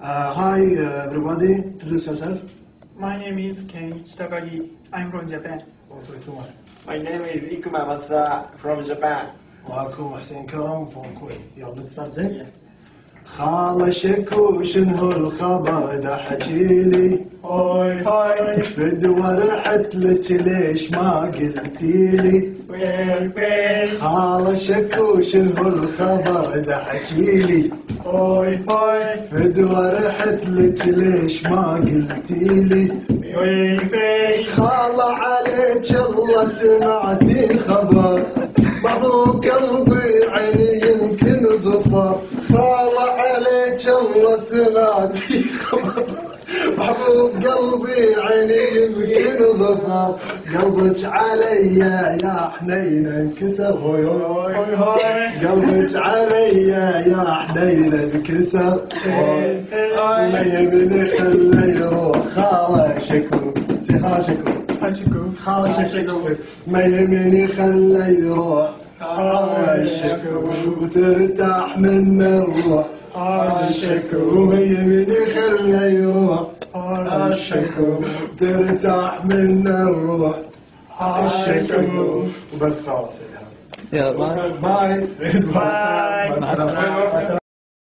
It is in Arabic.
Hi, everybody. Introduce yourself. My name is Kenichi Takagi. I'm from Japan. Also, Kumar. My name is Ikuma Matsuda from Japan. ومعكم حسين كرم from Kuwait. يلا نستارت زين. خالة شكو شنو الخبر ده حكيلي. هاي هاي. فدوى رحت لك ليش ما قلتيلي. وين. خالة شكو شنو الخبر ده حكيلي. هاي هاي. فدوى رحت لك ليش ما قلتيلي. وين. خالة عليك الله سمعتي خبر. محبوب قلبي عيني يمكن ظفر. خالة عليك الله سمعتي خبر. محبوب قلبي عيني يمكن ظفر. قلبك علي يا حنين انكسر. هوي هاي هاي. قلبك علي يا حنين انكسر. ما يبني خلي يروح. خالة شكو انتهى شكو. هاشكو. خالة شكو ما يمني خلي يروح. هاشكو وترتاح من الروح. هاشكو وما يمني خلي يروح. هاشكو وترتاح من الروح. هاشكو وبس خلاص. يلا باي. باي. باي. مع السلامة.